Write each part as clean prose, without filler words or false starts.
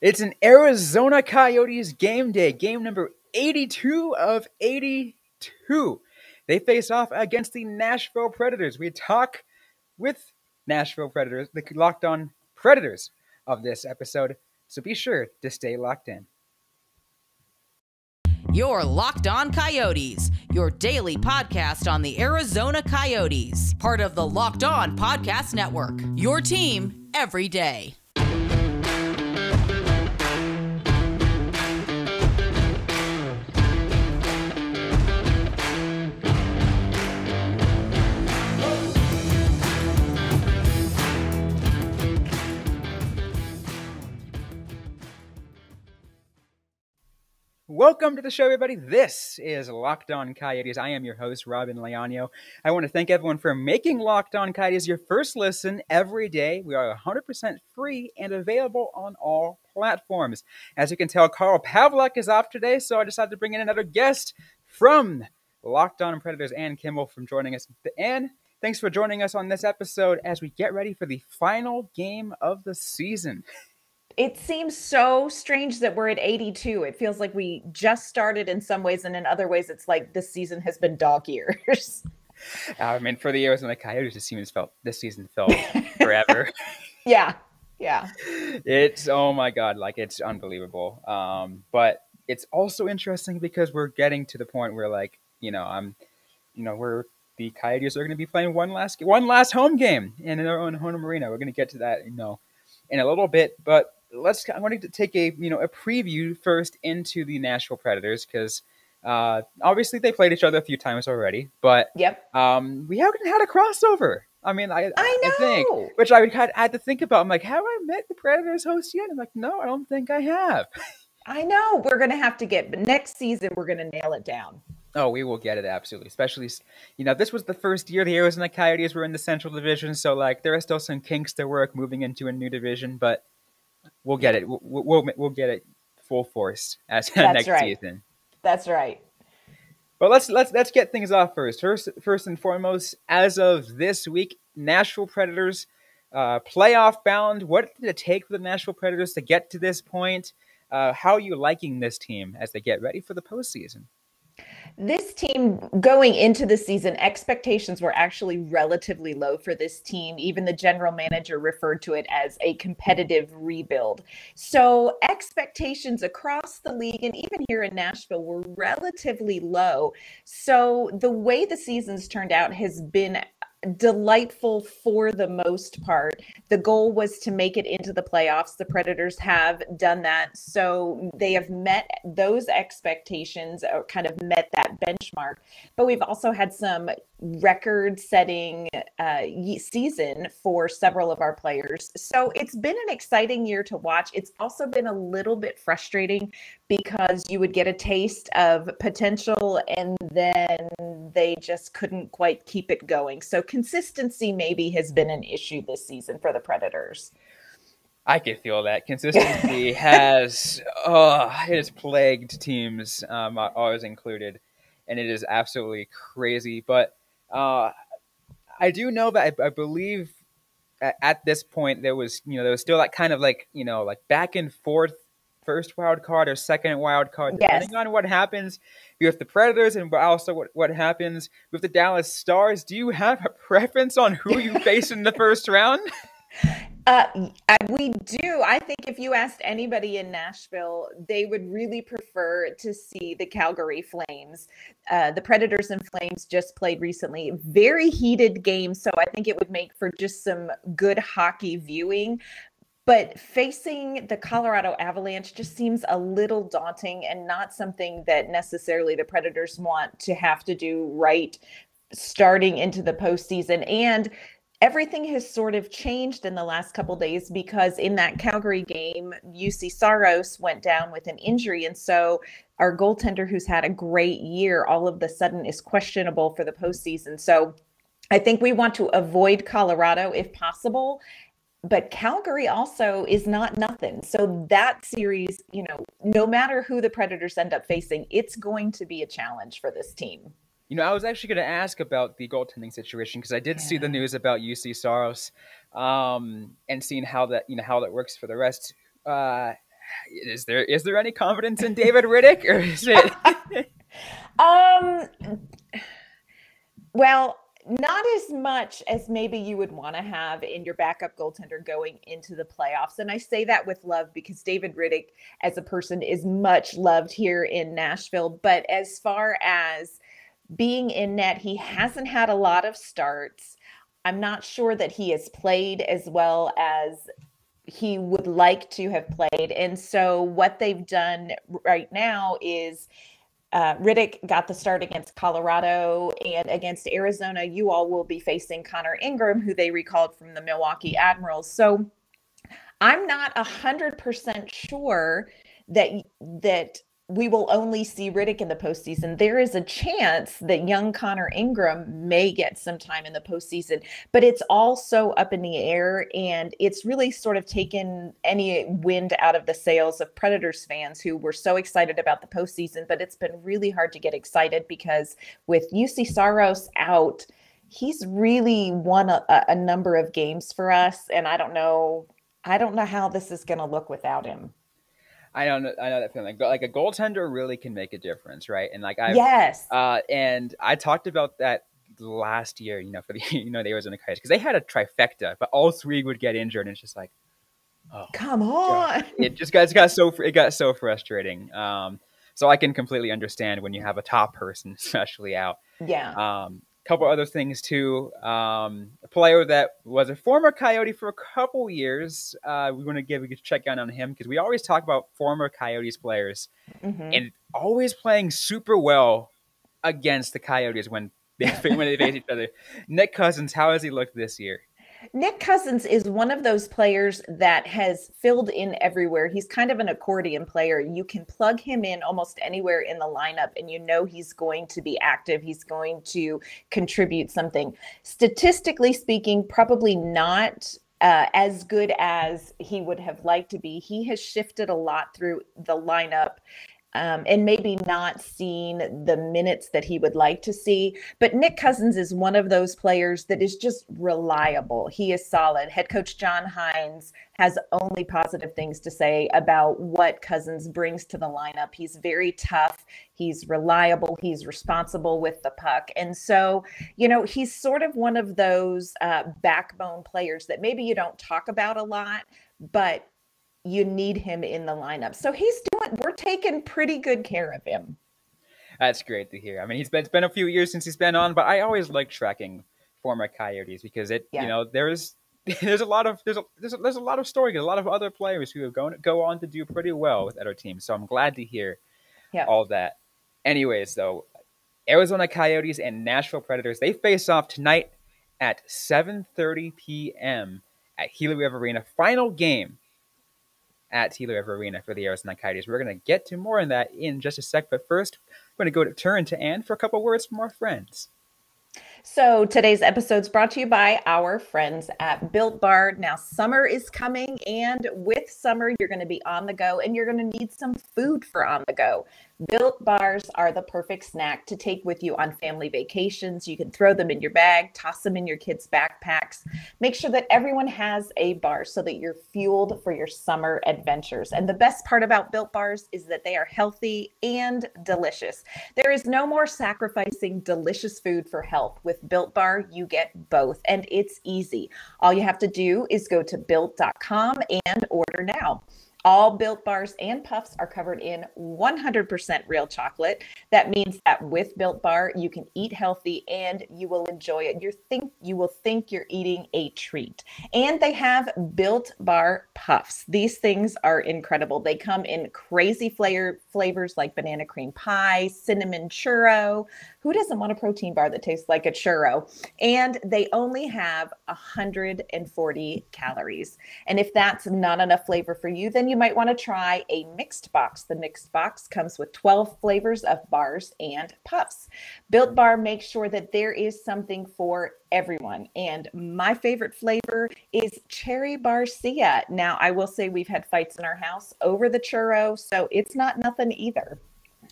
It's an Arizona Coyotes game day, game number 82 of 82. They face off against the Nashville Predators. We talk with Nashville Predators, the Locked On Predators of this episode, so be sure to stay locked in. You're Locked On Coyotes, your daily podcast on the Arizona Coyotes, part of the Locked On Podcast Network, your team every day. Welcome to the show, everybody. This is Locked On Coyotes. I am your host, Robyn Leaño. I want to thank everyone for making Locked On Coyotes your first listen every day. We are 100% free and available on all platforms. As you can tell, Carl Pavlik is off today, so I decided to bring in another guest from Locked On Predators, Ann Kimmel, from joining us. Ann, thanks for joining us on this episode as we get ready for the final game of the season. It seems so strange that we're at 82. It feels like we just started in some ways, and in other ways, it's like this season has been dog years. I mean, for the Arizona Coyotes, this season felt forever. Yeah. It's, oh my God, like it's unbelievable. But it's also interesting because we're getting to the point where, like, the Coyotes are going to be playing one last home game in their own home arena. We're going to get to that, in a little bit, but I wanted to take a preview first into the Nashville Predators because obviously they played each other a few times already, but yep. We haven't had a crossover. I mean, I think, which I had to think about. I'm like, have I met the Predators host yet? I'm like, no, I don't think I have. I know we're going to have to but next season we're going to nail it down. Oh, we will get it, absolutely. Especially, this was the first year the Arizona Coyotes were in the Central Division, so like there are still some kinks to work moving into a new division, but we'll get it. We'll get it full force next season. That's right. But let's get things off first. First and foremost, as of this week, Nashville Predators playoff bound. What did it take for the Nashville Predators to get to this point? How are you liking this team as they get ready for the postseason? This team going into the season, expectations were actually relatively low for this team. Even the general manager referred to it as a competitive rebuild. So expectations across the league and even here in Nashville were relatively low. So the way the season's turned out has been delightful for the most part. The goal was to make it into the playoffs. The Predators have done that. So they have met those expectations, or kind of met that benchmark. But we've also had some record-setting season for several of our players. So it's been an exciting year to watch. It's also been a little bit frustrating because you would get a taste of potential and then they just couldn't quite keep it going. So consistency maybe has been an issue this season for the Predators. I can feel that. Consistency it has plagued teams, ours included, and it is absolutely crazy. But I do know that I believe at this point there was still that kind of like back and forth, first wild card or second wild card, depending on what happens with the Predators and also what happens with the Dallas Stars. Do you have a preference on who you face in the first round? We do. I think if you asked anybody in Nashville, they would really prefer to see the Calgary Flames. The Predators and Flames just played recently. Very heated game, so I think it would make for just some good hockey viewing. But facing the Colorado Avalanche just seems a little daunting and not something that necessarily the Predators want to have to do right starting into the postseason. And everything has sort of changed in the last couple of days because in that Calgary game, UC Saros went down with an injury. And so our goaltender, who's had a great year, all of a sudden is questionable for the postseason. So I think we want to avoid Colorado if possible. But Calgary also is not nothing. So that series, no matter who the Predators end up facing, it's going to be a challenge for this team. I was actually going to ask about the goaltending situation because I did see the news about UC Saros and seeing how that works for the rest. Is there any confidence in David Riddick, or is it? Well, not as much as maybe you would want to have in your backup goaltender going into the playoffs. And I say that with love because David Riddick as a person is much loved here in Nashville. But as far as being in net, he hasn't had a lot of starts. I'm not sure that he has played as well as he would like to have played. And so what they've done right now is Riddick got the start against Colorado, and against Arizona, you all will be facing Connor Ingram, who they recalled from the Milwaukee Admirals. So I'm not 100% sure that we will only see Riddick in the postseason. There is a chance that young Connor Ingram may get some time in the postseason, but it's all so up in the air, and it's really sort of taken any wind out of the sails of Predators fans who were so excited about the postseason. But it's been really hard to get excited because with UC Saros out, he's really won a number of games for us, and I don't know how this is going to look without him. I know that feeling. Like a goaltender really can make a difference, right? And like and I talked about that last year, for the the Arizona Coyotes, because they had a trifecta, but all three would get injured, and it's just like, oh, come on! It just got so frustrating. So I can completely understand when you have a top person, especially out. Yeah. Couple other things too. A player that was a former Coyote for a couple years. We want to give a check in on him because we always talk about former Coyotes players and always playing super well against the Coyotes when they face each other. Nick Cousins, how has he looked this year? Nick Cousins is one of those players that has filled in everywhere. He's kind of an accordion player. You can plug him in almost anywhere in the lineup, and he's going to be active. He's going to contribute something. Statistically speaking, probably not as good as he would have liked to be. He has shifted a lot through the lineup. And maybe not seen the minutes that he would like to see. But Nick Cousins is one of those players that is just reliable. He is solid. Head coach John Hines has only positive things to say about what Cousins brings to the lineup. He's very tough. He's reliable. He's responsible with the puck. And so, he's sort of one of those backbone players that maybe you don't talk about a lot, but you need him in the lineup. So we're taking pretty good care of him. That's great to hear. I mean, it's been a few years since he's been on, but I always like tracking former Coyotes because there's a lot of stories, a lot of other players who have go on to do pretty well with other teams. So I'm glad to hear all that. Anyways, though, Arizona Coyotes and Nashville Predators, they face off tonight at 7:30 p.m. at Gila River Arena. Final game at Gila River Arena for the Arizona Coyotes. We're going to get to more on that in just a sec, but first, we're going to turn to Ann for a couple words from our friends. So today's episode is brought to you by our friends at Built Bar. Now, summer is coming, and with summer, you're going to be on the go, and you're going to need some food for on the go. Built Bars are the perfect snack to take with you on family vacations. You can throw them in your bag, toss them in your kids' backpacks. Make sure that everyone has a bar so that you're fueled for your summer adventures. And the best part about Built Bars is that they are healthy and delicious. There is no more sacrificing delicious food for health. With Built Bar, you get both, and it's easy. All you have to do is go to built.com and order now. All Built Bars and Puffs are covered in 100% real chocolate. That means that with Built Bar, you can eat healthy and you will enjoy it. You will think you're eating a treat. And they have Built Bar Puffs. These things are incredible. They come in crazy flavors like banana cream pie, cinnamon churro. Who doesn't want a protein bar that tastes like a churro? And they only have 140 calories. And if that's not enough flavor for you, then you might want to try a mixed box. The mixed box comes with 12 flavors of bars and puffs. Built Bar makes sure that there is something for everyone. And my favorite flavor is Cherry Barcia. Now, I will say we've had fights in our house over the churro, so it's not nothing either.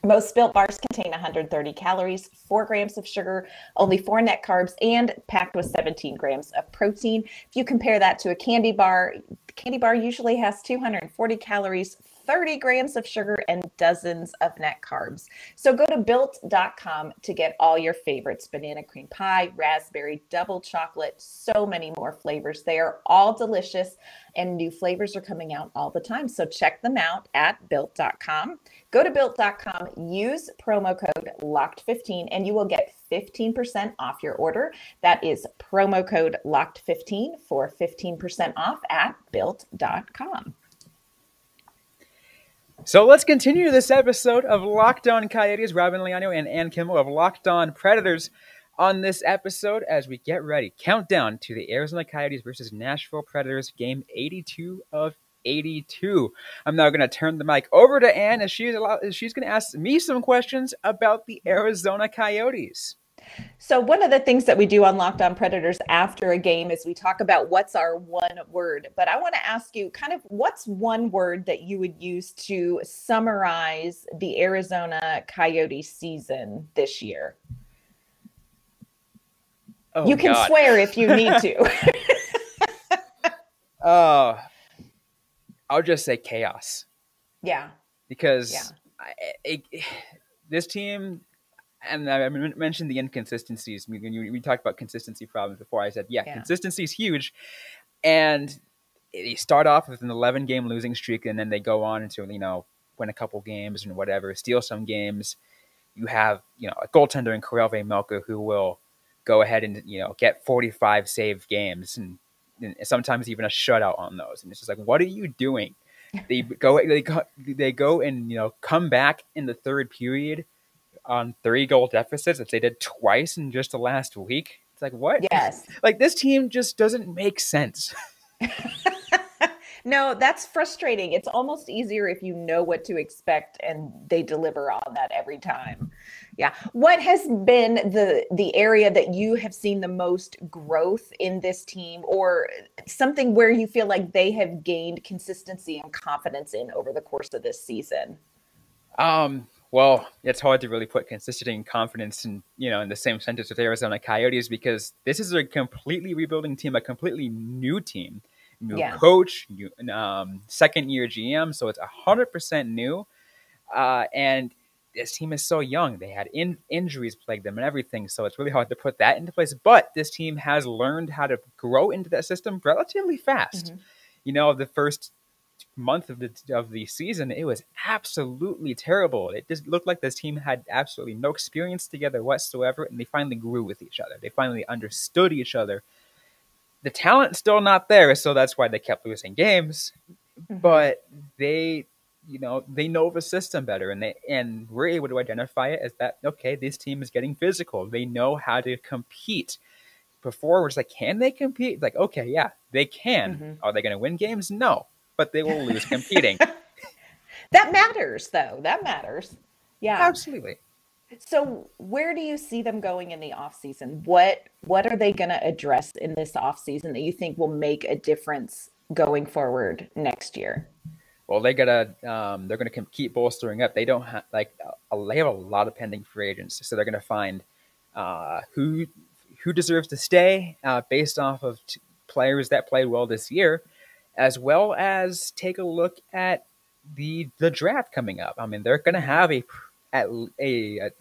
Most Built Bars contain 130 calories, 4 grams of sugar, only 4 net carbs, and packed with 17 grams of protein. If you compare that to a candy bar usually has 240 calories, 30 grams of sugar, and dozens of net carbs. So go to built.com to get all your favorites: banana cream pie, raspberry, double chocolate, so many more flavors. They are all delicious, and new flavors are coming out all the time. So check them out at built.com. Go to built.com, use promo code LOCKED15, and you will get 15% off your order. That is promo code LOCKED15 for 15% off at built.com. So let's continue this episode of Locked On Coyotes. Robyn Leaño and Ann Kimmel of Locked On Predators on this episode as we get ready. Countdown to the Arizona Coyotes versus Nashville Predators, game 82 of 82. I'm now going to turn the mic over to Ann as she's going to ask me some questions about the Arizona Coyotes. So one of the things that we do on Locked On Predators after a game is we talk about what's our one word. But I want to ask you kind of what's one word that you would use to summarize the Arizona Coyotes season this year? Oh, you can swear if you need to. I'll just say chaos. Yeah. Because this team, and I mentioned the inconsistencies. We talked about consistency problems before. I said, consistency is huge. And they start off with an 11-game losing streak, and then they go on to, win a couple games and whatever, steal some games. You have, a goaltender in Melka who will go ahead and, get 45 save games and sometimes even a shutout on those. And it's just like, what are you doing? They go and, come back in the third period on 3-goal deficits that they did twice in just the last week. It's like, what? Yes. Like, this team just doesn't make sense. No, that's frustrating. It's almost easier if you know what to expect and they deliver on that every time. Yeah. What has been the area that you have seen the most growth in this team, or something where you feel like they have gained consistency and confidence in over the course of this season? Well, it's hard to really put consistency and confidence in the same sentence with Arizona Coyotes, because this is a completely rebuilding team, a completely new team. New coach, new second-year GM, so it's 100% new. And this team is so young. They had injuries plague them and everything, so it's really hard to put that into place. But this team has learned how to grow into that system relatively fast. Mm-hmm. The first month of the season, it was absolutely terrible. It just looked like this team had absolutely no experience together whatsoever, and they finally grew with each other. They finally understood each other. The talent's still not there, so that's why they kept losing games. Mm-hmm. But they know the system better, and we're able to identify it as that, okay, this team is getting physical. They know how to compete. Before, we're just like, can they compete? Like, okay, yeah, they can. Mm-hmm. Are they going to win games? No, but they will lose competing. That matters, though. That matters. Yeah, absolutely. So where do you see them going in the offseason? What are they going to address in this offseason that you think will make a difference going forward next year? Well, they're gonna keep bolstering up. They don't have they have a lot of pending free agents, so they're gonna find who deserves to stay based off of players that played well this year, as well as take a look at the draft coming up. I mean, they're gonna have a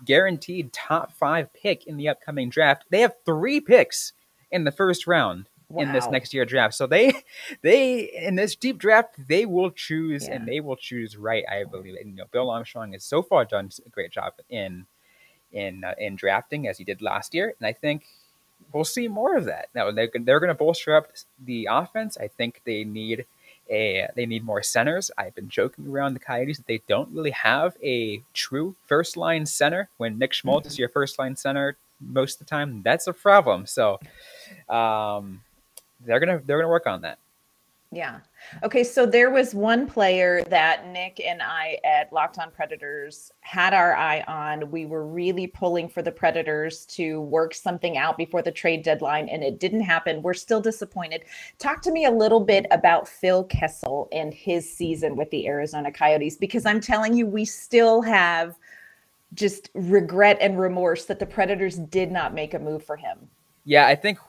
guaranteed top 5 pick in the upcoming draft. They have 3 picks in the first round. Wow. In this next year draft. So they in this deep draft, they will choose and they will choose right, I believe. And, Bill Armstrong has so far done a great job in drafting, as he did last year. And I think we'll see more of that. Now they're going to bolster up the offense. I think they need more centers. I've been joking around the Coyotes that they don't really have a true first line center. When Nick Schmaltz is your first line center most of the time, that's a problem. So they're gonna work on that. Yeah. Okay. So there was one player that Nick and I at Locked On Predators had our eye on. We were really pulling for the Predators to work something out before the trade deadline, and it didn't happen. We're still disappointed. Talk to me a little bit about Phil Kessel and his season with the Arizona Coyotes, because I'm telling you, we still have just regret and remorse that the Predators did not make a move for him. Yeah, I think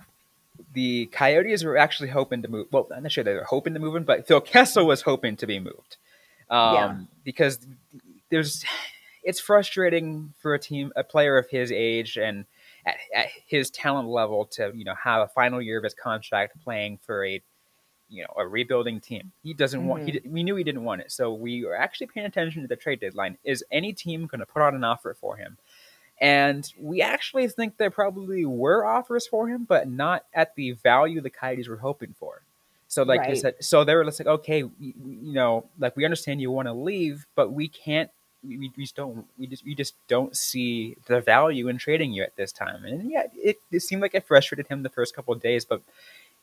the Coyotes were actually hoping to move. Well, I'm not sure they were hoping to move him, but Phil Kessel was hoping to be moved. Yeah. Because it's frustrating for a player of his age and at his talent level to, have a final year of his contract playing for a rebuilding team. He doesn't want. We knew he didn't want it, so we were actually paying attention to the trade deadline. Is any team going to put out an offer for him? And we actually think there probably were offers for him, but not at the value the Coyotes were hoping for. So like they Right. said, so they were just like, okay, we understand you want to leave, but we can't. We just don't see the value in trading you at this time. And yeah, it seemed like it frustrated him the first couple of days, but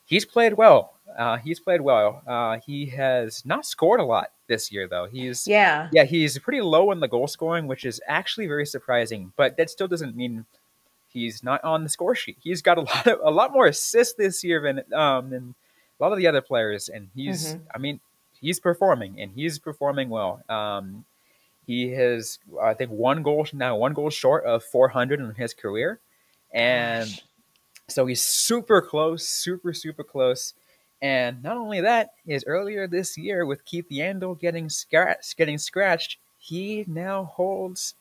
he's played well. He has not scored a lot this year, though. Yeah. He's pretty low in the goal scoring, which is actually very surprising. But that still doesn't mean he's not on the score sheet. He's got a lot more assists this year than a lot of the other players, and he's performing, and he's performing well. He has, I think, one goal short of 400 in his career, and Gosh. so he's super close, super close. And not only that, is earlier this year with Keith Yandel getting scratched, he now holds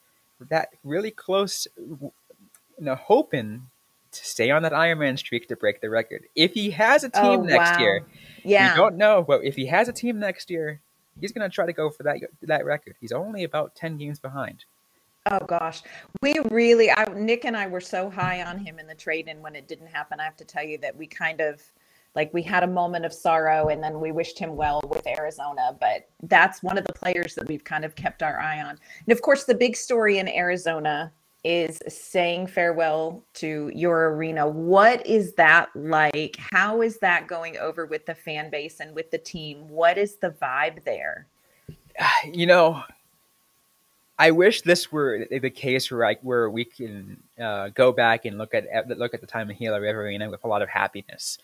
that really close, hoping to stay on that Ironman streak to break the record. If he has a team next year, we don't know, but if he has a team next year, he's going to try to go for that record. He's only about 10 games behind. Oh gosh, Nick and I were so high on him in the trade, and when it didn't happen, I have to tell you that we kind of we had a moment of sorrow, and then we wished him well with Arizona. But that's one of the players that we've kind of kept our eye on. And of course, the big story in Arizona is saying farewell to your arena. What is that like? How is that going over with the fan base and with the team? What is the vibe there? I wish this were the case where we can go back and look at the time in Gila River Arena with a lot of happiness,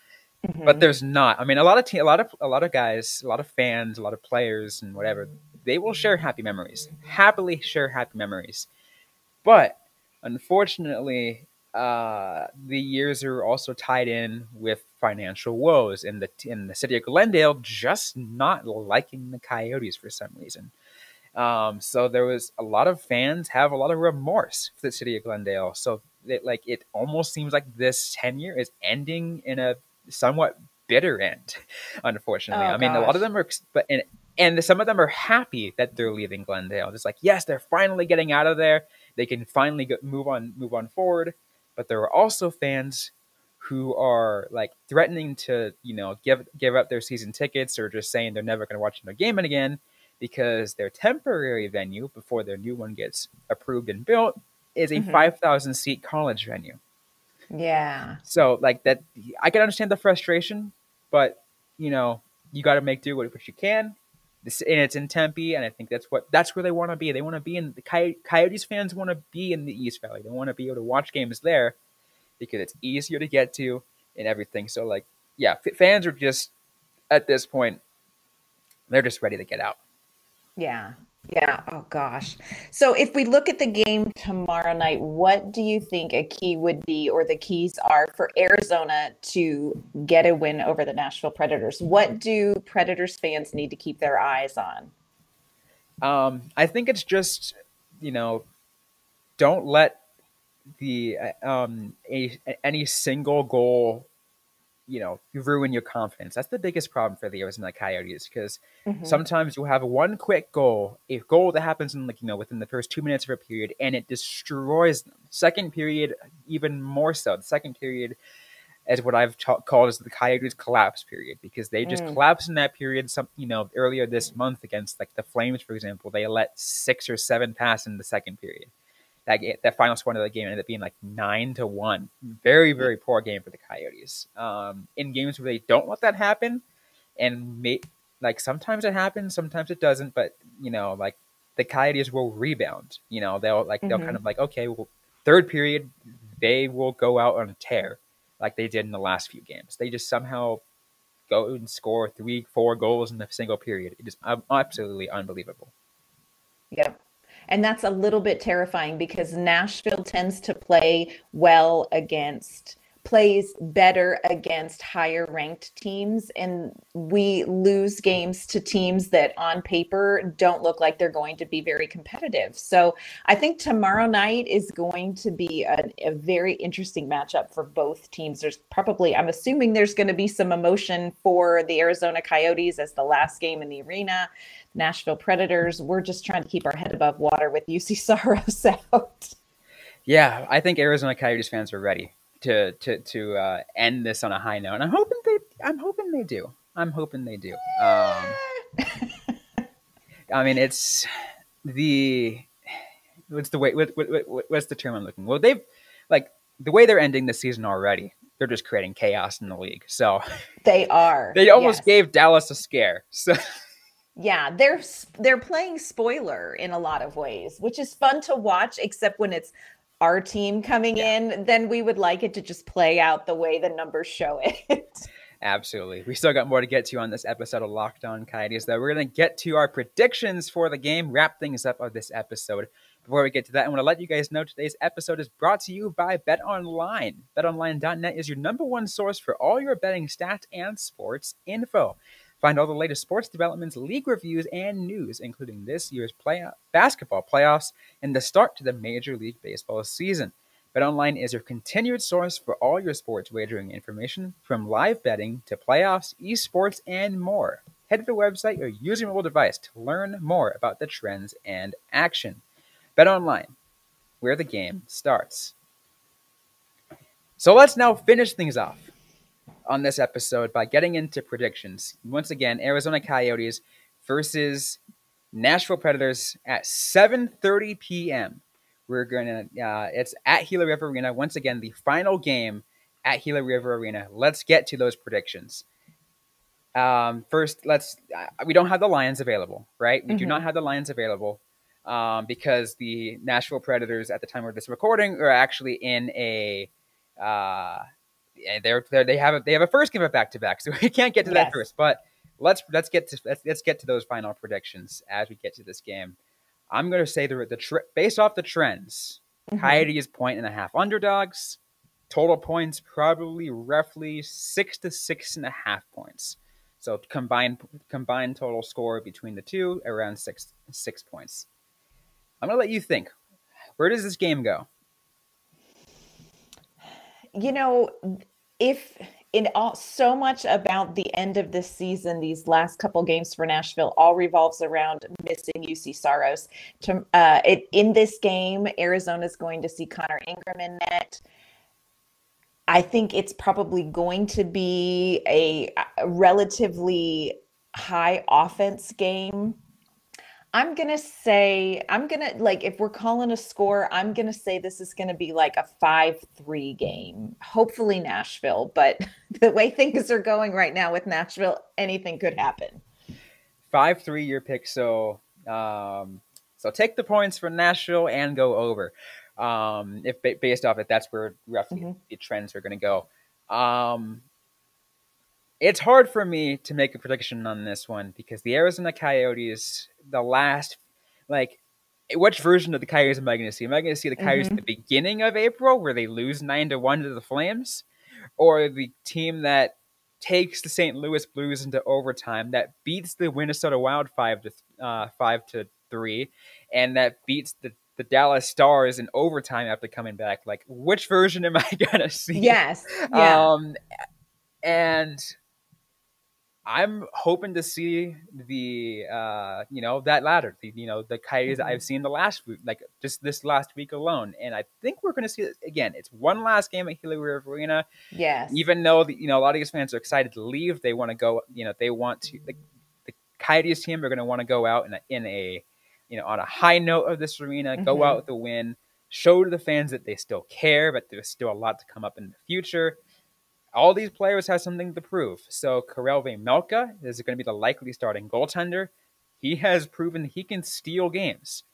but there's not. I mean, a lot of guys, a lot of fans, a lot of players, and whatever, they will happily share happy memories. But unfortunately, the years are also tied in with financial woes in the city of Glendale just not liking the Coyotes for some reason. So there was a lot of fans have a lot of remorse for the city of Glendale. So it almost seems like this tenure is ending in a somewhat bitter end, unfortunately. Oh, I mean, a lot of them are, and some of them are happy that they're leaving Glendale. It's like, yes, they're finally getting out of there. They can finally move on forward. But there are also fans who are like threatening to, give up their season tickets or just saying they're never going to watch another game again, because their temporary venue before their new one gets approved and built is a 5,000 seat college venue. Yeah. So like that, I can understand the frustration, but you got to make do with what you can. And it's in Tempe, and I think that's where they want to be. They want to be in the Coyotes fans want to be in the East Valley. They want to be able to watch games there because it's easier to get to and everything. So like, yeah, fans are just at this point, they're just ready to get out. Yeah. Yeah. Oh gosh. So if we look at the game tomorrow night, what do you think a key would be, or the keys are for Arizona to get a win over the Nashville Predators? What do Predators fans need to keep their eyes on? I think it's just, don't let any single goal, ruin your confidence. That's the biggest problem for the Arizona Coyotes, because sometimes you'll have one quick goal, a goal that happens in within the first 2 minutes of a period, and it destroys them. Second period, even more so. The second period is what I've called as the Coyotes collapse period, because they just collapsed in that period. Earlier this month against like the Flames, for example, they let 6 or 7 pass in the second period. That final score of the game ended up being like 9-1. Very, very poor game for the Coyotes. In games where they don't let that happen, and sometimes it happens, sometimes it doesn't. But the Coyotes will rebound. They'll kind of okay, well, third period they will go out on a tear like they did in the last few games. They just somehow go and score 3-4 goals in a single period. It is absolutely unbelievable. Yep. And that's a little bit terrifying, because Nashville tends to play well against plays better against higher ranked teams, and we lose games to teams that on paper don't look like they're going to be very competitive. So I think tomorrow night is going to be a very interesting matchup for both teams. There's probably, I'm assuming there's going to be some emotion for the Arizona Coyotes as the last game in the arena. Nashville Predators, we're just trying to keep our head above water with UC Saros out. Yeah, I think Arizona Coyotes fans are ready to end this on a high note, and I'm hoping they do. I mean, it's the what's the term I'm looking? Well, they've like the way they're ending the season already. They're just creating chaos in the league. So they are. They almost gave Dallas a scare. So. Yeah, they're playing spoiler in a lot of ways, which is fun to watch, except when it's our team coming in, then we would like it to just play out the way the numbers show it. Absolutely. We still got more to get to on this episode of Locked On Coyotes, though. We're going to get to our predictions for the game, wrap things up of this episode. Before we get to that, I want to let you guys know today's episode is brought to you by BetOnline. BetOnline.net is your number one source for all your betting stats and sports info. Find all the latest sports developments, league reviews, and news, including this year's basketball playoffs and the start to the Major League Baseball season. BetOnline is your continued source for all your sports wagering information, from live betting to playoffs, esports, and more. Head to the website or use your mobile device to learn more about the trends and action. BetOnline, where the game starts. So let's now finish things off on this episode by getting into predictions. Once again, Arizona Coyotes versus Nashville Predators at 7:30 p.m. We're gonna it's at Gila River Arena. Once again, the final game at Gila River Arena. Let's get to those predictions. First, we don't have the lines available, right? We do not have the lines available because the Nashville Predators at the time of this recording are actually in a they have a first game of back-to-back, so we can't get to that first. But let's get to those final predictions as we get to this game. I'm going to say based off the trends, Coyotes 1.5 underdogs, total points probably roughly 6 to 6.5 points. So combined total score between the two around 6 points. I'm going to let you think. Where does this game go? You know, so much about the end of this season, these last couple games for Nashville all revolves around missing UC Saros. In this game, Arizona's going to see Connor Ingram in net. I think it's probably going to be a relatively high offense game. If we're calling a score, I'm going to say this is going to be like a 5-3 game. Hopefully Nashville, but the way things are going right now with Nashville, anything could happen. 5-3 your pick. So take the points for Nashville and go over. If based off it, that's where roughly the trends are going to go. It's hard for me to make a prediction on this one because the Arizona Coyotes, which version of the Coyotes am I going to see? Am I going to see the Coyotes at the beginning of April where they lose 9-1 to the Flames? Or the team that takes the St. Louis Blues into overtime, that beats the Minnesota Wild 5-3, and that beats the Dallas Stars in overtime after coming back? Like, which version am I going to see? Yes. Yeah. And I'm hoping to see that latter, the Coyotes I've seen the last week, just this last week alone. And I think we're going to see it again. It's one last game at Gila River Arena. Yes. Even though, a lot of these fans are excited to leave, they want to go, the Coyotes team are going to want to go out on a high note of this arena, go out with a win, show to the fans that they still care, but there's still a lot to come up in the future. All these players have something to prove. So Karel Vejmelka is going to be the likely starting goaltender. He has proven he can steal games.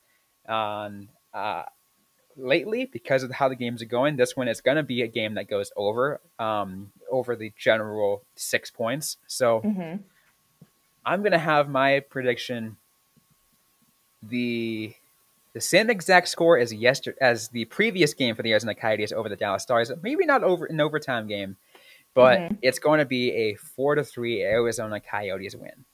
Lately, because of how the games are going, this one is going to be a game that goes over the general 6 points. So I'm going to have my prediction. The the same exact score as the previous game for the Arizona Coyotes over the Dallas Stars. Maybe not over an overtime game, but it's going to be a 4-3 Arizona Coyotes win.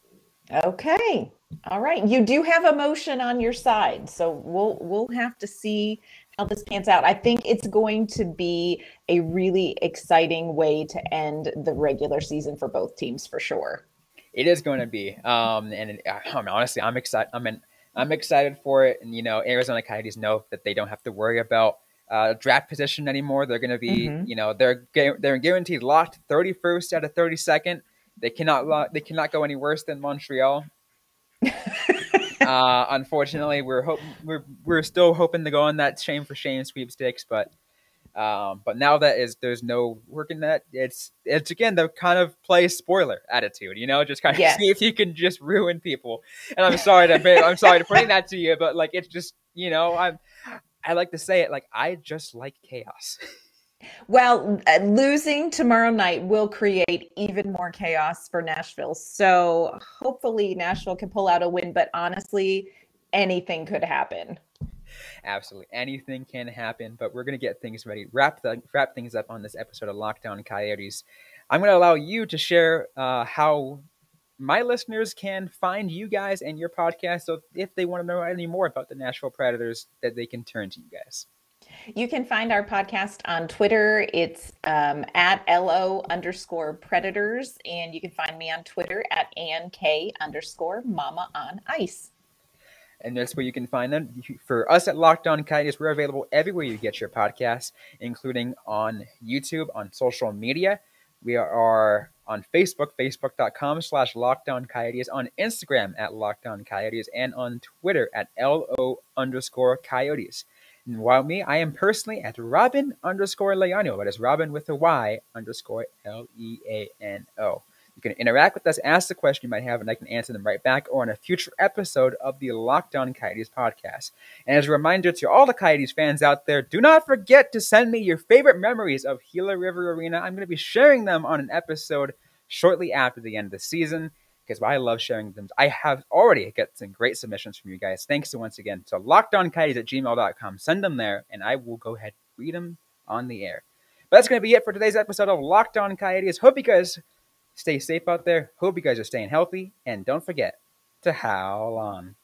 Okay. All right. You do have emotion on your side, so we'll have to see how this pans out. I think it's going to be a really exciting way to end the regular season for both teams for sure. It is going to be, honestly, I'm excited. I'm excited for it, and Arizona Coyotes know that they don't have to worry about draft position anymore. They're going to be, they're guaranteed locked 31st out of 32nd. They cannot go any worse than Montreal. Unfortunately, we're still hoping to go on that shame for shame sweepstakes, but now that there's no working that, it's again the kind of play spoiler attitude, just kind of see if you can just ruin people. And I'm sorry to bring that to you, but like it's just I like to say it like I just like chaos. Well, losing tomorrow night will create even more chaos for Nashville. So hopefully Nashville can pull out a win, but honestly, anything could happen. Absolutely. Anything can happen, but we're going to get things ready. Wrap things up on this episode of Locked On Coyotes. I'm going to allow you to share how my listeners can find you guys and your podcast. So if they want to know any more about the Nashville Predators, that they can turn to you guys. You can find our podcast on Twitter. It's at LO_Predators. And you can find me on Twitter at AnnK_Mama on Ice. And that's where you can find them. For us at Locked On Coyotes, we're available everywhere you get your podcasts, including on YouTube, on social media. We are on Facebook, facebook.com/LockedOnCoyotes, on Instagram at LockedOnCoyotes, and on Twitter at LO_Coyotes. And while I am personally at Robyn_Leaño. That is Robyn with a Y_LEANO. You can interact with us, ask the question you might have, and I can answer them right back or on a future episode of the Locked On Coyotes podcast. And as a reminder to all the Coyotes fans out there, do not forget to send me your favorite memories of Gila River Arena. I'm going to be sharing them on an episode shortly after the end of the season because I love sharing them. I have already got some great submissions from you guys. Thanks once again. So lockedoncoyotes@gmail.com. Send them there, and I will go ahead and read them on the air. But that's going to be it for today's episode of Locked On Coyotes. Hope you guys stay safe out there. Hope you guys are staying healthy. And don't forget to howl on.